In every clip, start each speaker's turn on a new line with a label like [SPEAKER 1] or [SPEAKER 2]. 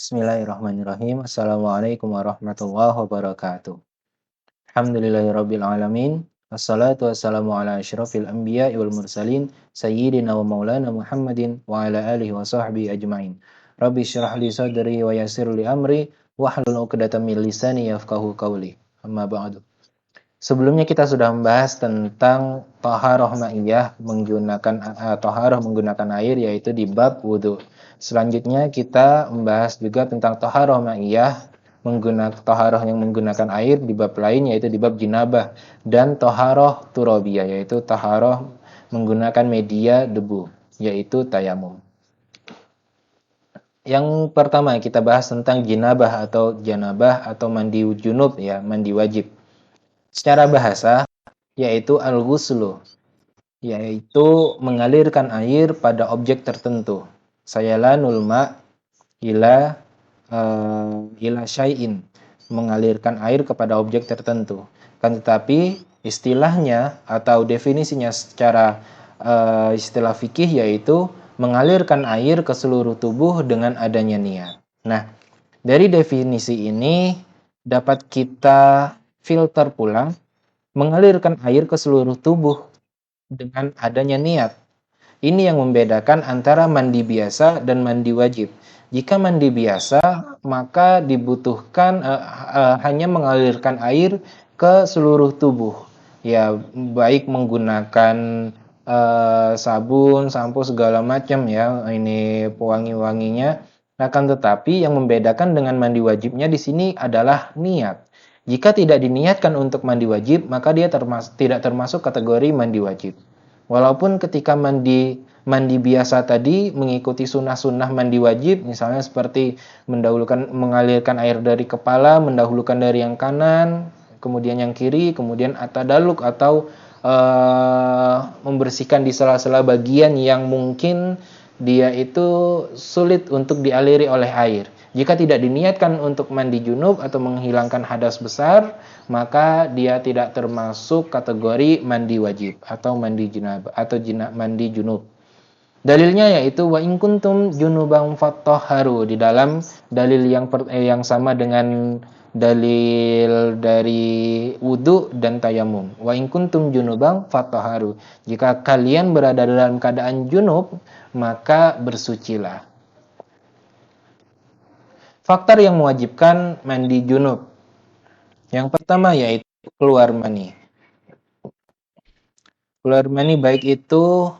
[SPEAKER 1] Bismillahirrahmanirrahim. Assalamualaikum warahmatullahi wabarakatuh. Alhamdulillahirabbil alamin. Wassalatu wassalamu ala asyrafil anbiya'i wal mursalin sayyidina wa maulana Muhammadin wa ala alihi wa sahbihi ajmain. Rabbi syrah li sadri wa yassir li amri wahlul 'uqdatam min lisani yafqahu qawli. Amma ba'du. Sebelumnya kita sudah membahas tentang thaharah ma'iyah menggunakan air, yaitu di bab wudu. Selanjutnya kita membahas juga tentang thaharah ma'iyah thaharah yang menggunakan air di bab lain, yaitu di bab jinabah, dan thaharah turabiyah, yaitu thaharah menggunakan media debu, yaitu tayamum. Yang pertama kita bahas tentang janabah atau mandi junub, ya, mandi wajib. Secara bahasa, yaitu al-ghuslu, yaitu mengalirkan air pada objek tertentu. Sayalanul ma' ila syai'in, mengalirkan air kepada objek tertentu. Kan tetapi istilahnya atau definisinya secara istilah fikih yaitu mengalirkan air ke seluruh tubuh dengan adanya niat. Nah, dari definisi ini dapat kita filter pula mengalirkan air ke seluruh tubuh dengan adanya niat. Ini yang membedakan antara mandi biasa dan mandi wajib. Jika mandi biasa, maka dibutuhkan hanya mengalirkan air ke seluruh tubuh. Ya, baik menggunakan sabun, sampo, segala macam, ya, ini pewangi-wanginya. Akan tetapi yang membedakan dengan mandi wajibnya di sini adalah niat. Jika tidak diniatkan untuk mandi wajib, maka dia tidak termasuk kategori mandi wajib. Walaupun ketika mandi biasa tadi mengikuti sunnah-sunnah mandi wajib, misalnya seperti mengalirkan air dari kepala, mendahulukan dari yang kanan, kemudian yang kiri, kemudian atadaluk atau membersihkan di sela-sela bagian yang mungkin dia itu sulit untuk dialiri oleh air. Jika tidak diniatkan untuk mandi junub atau menghilangkan hadas besar, maka dia tidak termasuk kategori mandi wajib atau mandi junub mandi junub. Dalilnya yaitu wa in kuntum junuban fattahharu, di dalam dalil yang sama dengan dalil dari wudu dan tayamum. Wa in kuntum junuban fattahharu, jika kalian berada dalam keadaan junub, maka bersucilah. Faktor yang mewajibkan mandi junub. Yang pertama yaitu keluar mani. Keluar mani baik itu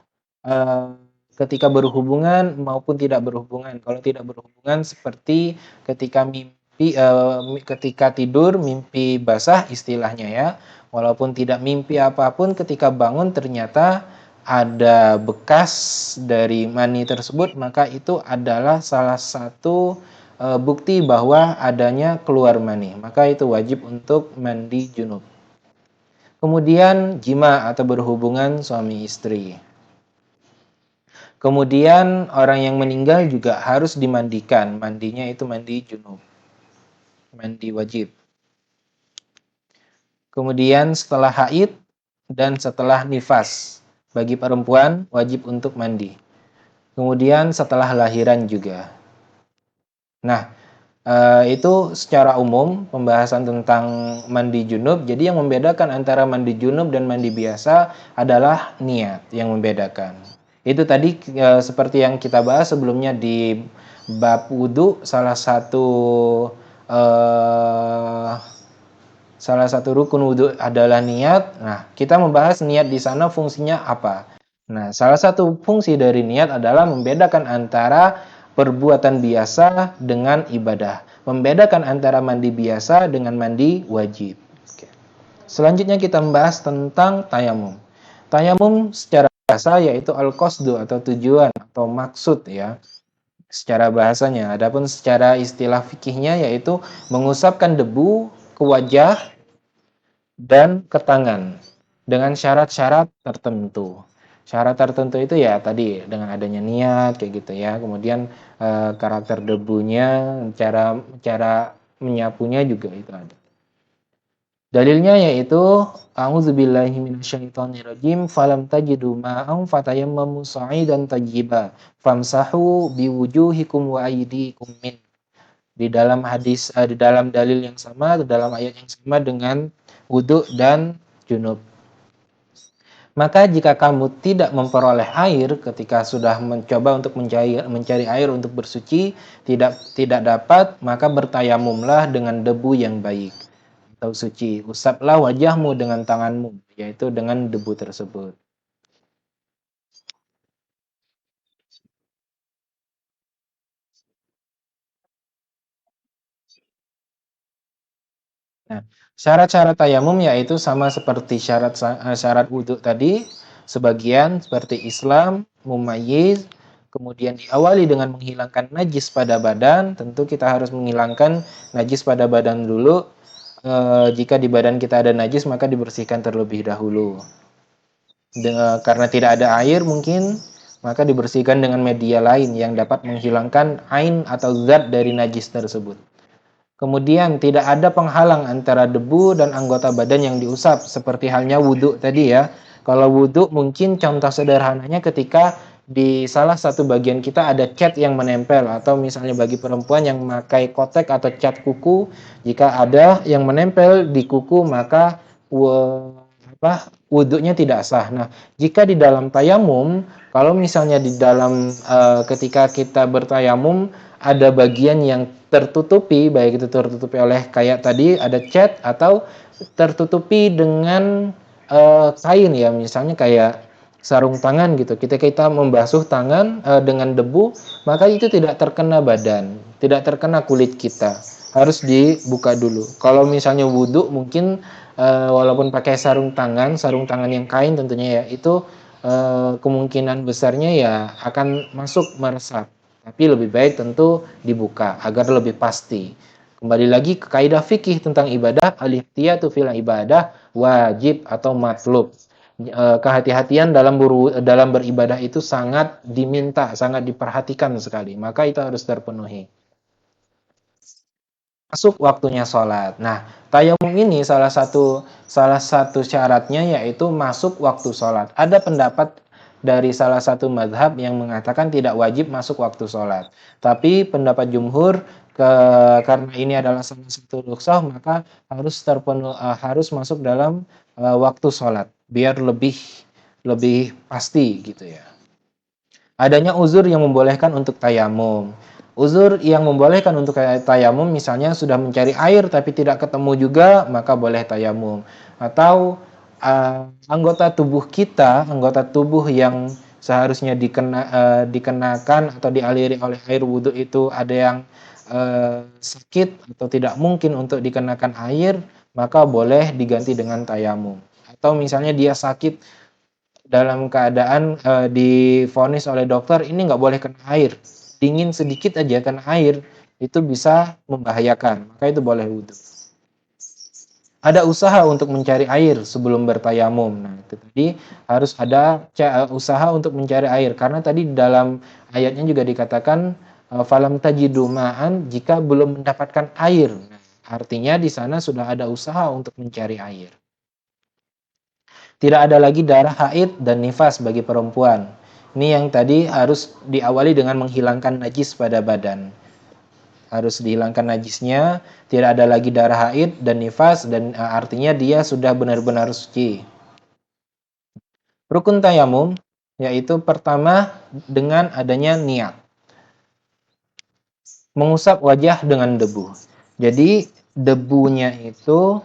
[SPEAKER 1] ketika berhubungan maupun tidak berhubungan. Kalau tidak berhubungan seperti ketika ketika tidur mimpi basah istilahnya, ya. Walaupun tidak mimpi apapun, ketika bangun ternyata ada bekas dari mani tersebut, maka itu adalah salah satu bukti bahwa adanya keluar mani, maka itu wajib untuk mandi junub. Kemudian jima atau berhubungan suami istri. Kemudian orang yang meninggal juga harus dimandikan, mandinya itu mandi junub, mandi wajib. Kemudian setelah haid dan setelah nifas, bagi perempuan wajib untuk mandi. Kemudian setelah lahiran juga. Nah, itu secara umum pembahasan tentang mandi junub. Jadi yang membedakan antara mandi junub dan mandi biasa adalah niat yang membedakan. Itu tadi seperti yang kita bahas sebelumnya di bab wudu, salah satu rukun wudu adalah niat. Nah, kita membahas niat di sana fungsinya apa. Nah, salah satu fungsi dari niat adalah membedakan antara perbuatan biasa dengan ibadah. Membedakan antara mandi biasa dengan mandi wajib. Oke. Selanjutnya kita membahas tentang tayamum. Tayamum secara bahasa yaitu al-qasdu atau tujuan atau maksud, ya, secara bahasanya. Adapun secara istilah fikihnya yaitu mengusapkan debu ke wajah dan ke tangan dengan syarat-syarat tertentu. Syarat tertentu itu ya tadi dengan adanya niat kayak gitu, ya. Kemudian karakter debunya, cara menyapunya juga itu ada. Dalilnya yaitu a'udzubillahi minasyaitonirrajim falam tajidu ma'an fatayammamu sha'idan tayyiba famsahu biwujuhikum wa aydikum min. di dalam hadis, di dalam dalil yang sama, di dalam ayat yang sama dengan wudhu dan junub. Maka jika kamu tidak memperoleh air ketika sudah mencoba untuk mencari air untuk bersuci, tidak dapat, maka bertayamumlah dengan debu yang baik atau suci. Usaplah wajahmu dengan tanganmu, yaitu dengan debu tersebut. Nah, syarat-syarat tayamum yaitu sama seperti syarat wudhu tadi, sebagian seperti Islam, mumayyiz, kemudian diawali dengan menghilangkan najis pada badan. Tentu kita harus menghilangkan najis pada badan dulu. Jika di badan kita ada najis, maka dibersihkan terlebih dahulu. Karena tidak ada air mungkin, maka dibersihkan dengan media lain yang dapat menghilangkan ain atau zat dari najis tersebut. Kemudian tidak ada penghalang antara debu dan anggota badan yang diusap, seperti halnya wudhu tadi ya. Kalau wudhu mungkin contoh sederhananya ketika di salah satu bagian kita ada cat yang menempel, atau misalnya bagi perempuan yang memakai kotek atau cat kuku, jika ada yang menempel di kuku maka wudhunya tidak sah. Nah, jika di dalam tayamum, kalau misalnya di dalam ketika kita bertayamum ada bagian yang tertutupi, baik itu tertutupi oleh kayak tadi ada cat atau tertutupi dengan kain ya, misalnya kayak sarung tangan gitu. Kita membasuh tangan dengan debu, maka itu tidak terkena badan, tidak terkena kulit kita. Harus dibuka dulu. Kalau misalnya wudhu mungkin walaupun pakai sarung tangan yang kain tentunya ya, itu kemungkinan besarnya ya akan masuk meresap. Tapi lebih baik tentu dibuka agar lebih pasti. Kembali lagi ke kaidah fikih tentang ibadah, al-ihtiyatu fil ibadah wajib atau matlub. Kehati-hatian dalam beribadah itu sangat diminta, sangat diperhatikan sekali. Maka itu harus terpenuhi. Masuk waktunya sholat. Nah, tayamum ini salah satu syaratnya yaitu masuk waktu sholat. Ada pendapat dari salah satu madhab yang mengatakan tidak wajib masuk waktu sholat. Tapi pendapat jumhur karena ini adalah salah satu rukhsah, maka harus masuk dalam waktu sholat biar lebih pasti gitu ya. Adanya uzur yang membolehkan untuk tayamum. Uzur yang membolehkan untuk tayamum misalnya sudah mencari air tapi tidak ketemu juga, maka boleh tayamum. Atau anggota tubuh yang seharusnya dikenakan atau dialiri oleh air wudhu itu ada yang sakit atau tidak mungkin untuk dikenakan air, maka boleh diganti dengan tayamum. Atau misalnya dia sakit dalam keadaan divonis oleh dokter ini nggak boleh kena air, dingin sedikit aja kena air itu bisa membahayakan, maka itu boleh wudhu. Ada usaha untuk mencari air sebelum bertayamum. Nah, itu tadi harus ada usaha untuk mencari air, karena tadi di dalam ayatnya juga dikatakan falam tajidu ma'an, jika belum mendapatkan air. Nah, artinya di sana sudah ada usaha untuk mencari air. Tidak ada lagi darah haid dan nifas bagi perempuan. Ini yang tadi harus diawali dengan menghilangkan najis pada badan. Harus dihilangkan najisnya, tidak ada lagi darah haid dan nifas, dan artinya dia sudah benar-benar suci. Rukun tayamum yaitu pertama dengan adanya niat. Mengusap wajah dengan debu. Jadi debunya itu.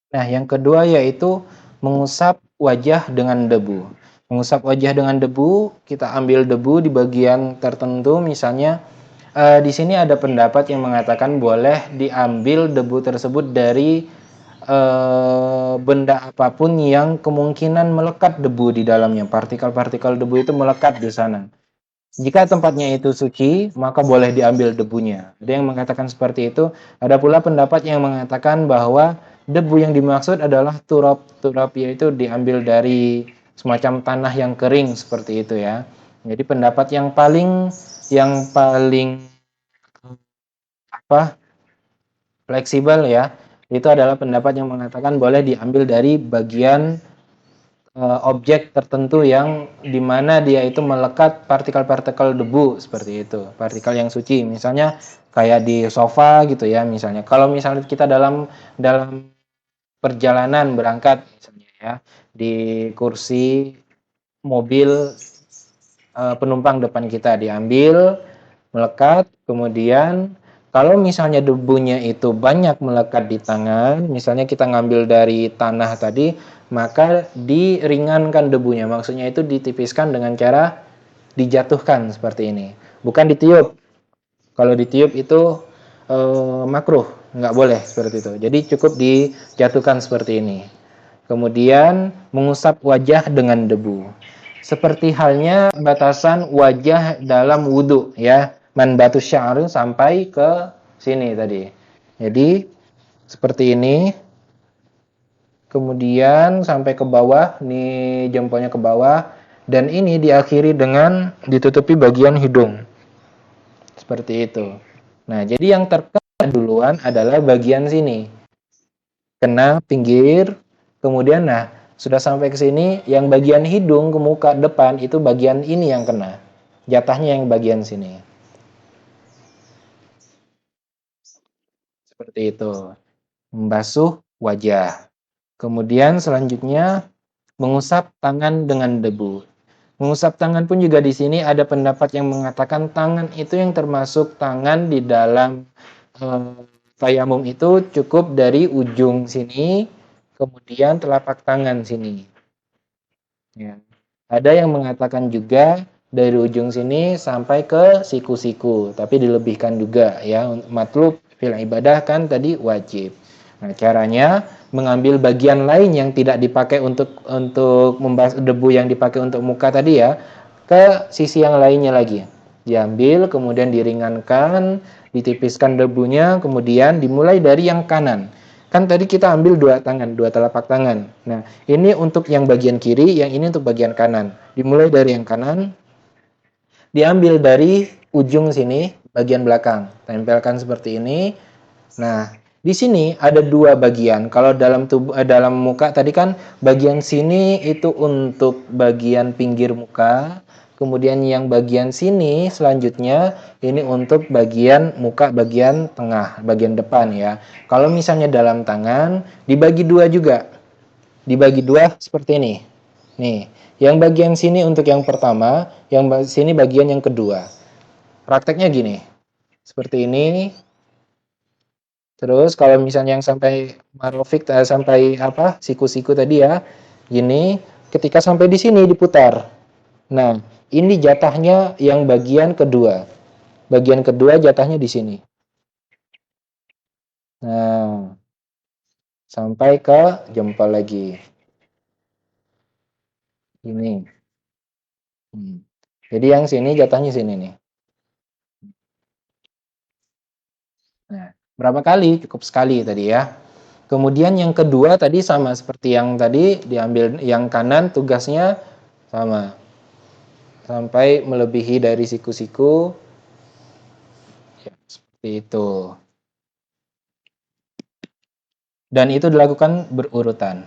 [SPEAKER 1] Nah, yang kedua yaitu mengusap wajah dengan debu. Mengusap wajah dengan debu, kita ambil debu di bagian tertentu, misalnya di sini ada pendapat yang mengatakan boleh diambil debu tersebut dari benda apapun yang kemungkinan melekat debu di dalamnya. Partikel-partikel debu itu melekat di sana. Jika tempatnya itu suci, maka boleh diambil debunya. Ada yang mengatakan seperti itu. Ada pula pendapat yang mengatakan bahwa debu yang dimaksud adalah turab. Turab yaitu diambil dari semacam tanah yang kering seperti itu ya. Jadi pendapat yang paling fleksibel ya, itu adalah pendapat yang mengatakan boleh diambil dari bagian objek tertentu yang dimana dia itu melekat partikel-partikel debu seperti itu, partikel yang suci, misalnya kayak di sofa gitu ya, misalnya. Kalau misalnya kita dalam perjalanan berangkat misalnya ya, di kursi mobil penumpang depan kita diambil, melekat, kemudian kalau misalnya debunya itu banyak melekat di tangan, misalnya kita ngambil dari tanah tadi, maka diringankan debunya. Maksudnya itu ditipiskan dengan cara dijatuhkan seperti ini. Bukan ditiup. Kalau ditiup itu makruh, nggak boleh seperti itu. Jadi cukup dijatuhkan seperti ini. Kemudian mengusap wajah dengan debu. Seperti halnya batasan wajah dalam wudhu ya. Man batu sya'ru sampai ke sini tadi. Jadi seperti ini. Kemudian sampai ke bawah, nih jempolnya ke bawah. Dan ini diakhiri dengan ditutupi bagian hidung. Seperti itu. Nah, jadi yang terkena duluan adalah bagian sini. Kena pinggir, kemudian nah, sudah sampai ke sini, yang bagian hidung ke muka depan itu bagian ini yang kena. Jatahnya yang bagian sini. Seperti itu. Membasuh wajah. Kemudian selanjutnya mengusap tangan dengan debu. Mengusap tangan pun juga di sini ada pendapat yang mengatakan tangan itu yang termasuk tangan di dalam tayamum itu cukup dari ujung sini, kemudian telapak tangan sini. Ya. Ada yang mengatakan juga dari ujung sini sampai ke siku-siku, tapi dilebihkan juga ya. Matlub fil ibadah kan tadi wajib. Nah, caranya mengambil bagian lain yang tidak dipakai untuk membasuh debu yang dipakai untuk muka tadi ya, ke sisi yang lainnya lagi. Diambil, kemudian diringankan, ditipiskan debunya, kemudian dimulai dari yang kanan. Kan tadi kita ambil dua tangan, dua telapak tangan. Nah, ini untuk yang bagian kiri, yang ini untuk bagian kanan. Dimulai dari yang kanan, diambil dari ujung sini, bagian belakang. Tempelkan seperti ini. Nah, di sini ada dua bagian. Kalau dalam dalam muka tadi kan bagian sini itu untuk bagian pinggir muka, kemudian yang bagian sini selanjutnya ini untuk bagian muka bagian tengah, bagian depan ya. Kalau misalnya dalam tangan dibagi dua juga. Dibagi dua seperti ini. Nih, yang bagian sini untuk yang pertama, yang sini bagian yang kedua. Prakteknya gini. Seperti ini. Terus kalau misalnya yang sampai marofik sampai apa siku-siku tadi ya, gini, ketika sampai di sini diputar. Nah, ini jatahnya yang bagian kedua. Bagian kedua jatahnya di sini. Nah, sampai ke jempol lagi. Ini. Jadi yang sini jatahnya sini nih. Nah, berapa kali? Cukup sekali tadi ya. Kemudian yang kedua tadi sama seperti yang tadi, diambil yang kanan tugasnya sama. Sampai melebihi dari siku-siku. Ya, seperti itu. Dan itu dilakukan berurutan.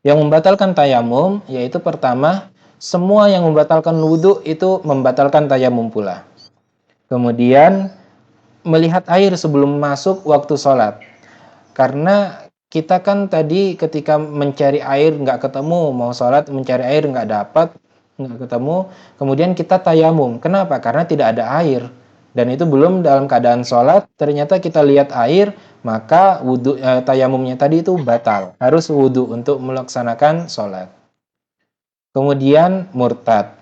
[SPEAKER 1] Yang membatalkan tayamum, yaitu pertama, semua yang membatalkan wudhu itu membatalkan tayamum pula. Kemudian, melihat air sebelum masuk waktu sholat. Karena kita kan tadi ketika mencari air nggak ketemu, mau sholat mencari air nggak dapat, nggak ketemu, kemudian kita tayamum. Kenapa? Karena tidak ada air. Dan itu belum dalam keadaan sholat, ternyata kita lihat air, maka wudhu, tayamumnya tadi itu batal. Harus wudhu untuk melaksanakan sholat. Kemudian murtad.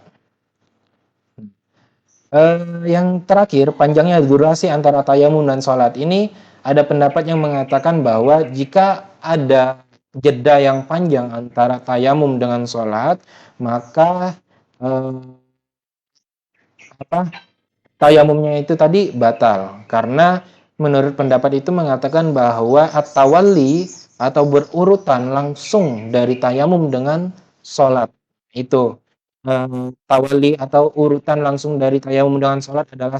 [SPEAKER 1] Yang terakhir, panjangnya durasi antara tayamum dan sholat ini, ada pendapat yang mengatakan bahwa jika ada jeda yang panjang antara tayamum dengan sholat, maka tayamumnya itu tadi batal. Karena menurut pendapat itu mengatakan bahwa at-tawalli atau berurutan langsung dari tayamum dengan sholat. Itu tawalli atau urutan langsung dari tayamum dengan sholat adalah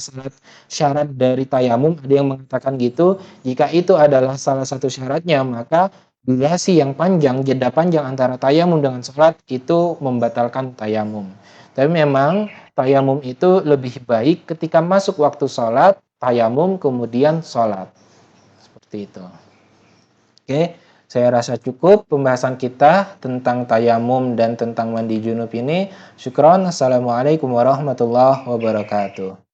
[SPEAKER 1] syarat dari tayamum. Ada yang mengatakan gitu. Jika itu adalah salah satu syaratnya, maka durasi yang panjang, jeda panjang antara tayamum dengan sholat itu membatalkan tayamum. Tapi memang tayamum itu lebih baik ketika masuk waktu sholat, tayamum kemudian sholat. Seperti itu. Oke, saya rasa cukup pembahasan kita tentang tayamum dan tentang mandi junub ini. Syukron. Assalamualaikum warahmatullahi wabarakatuh.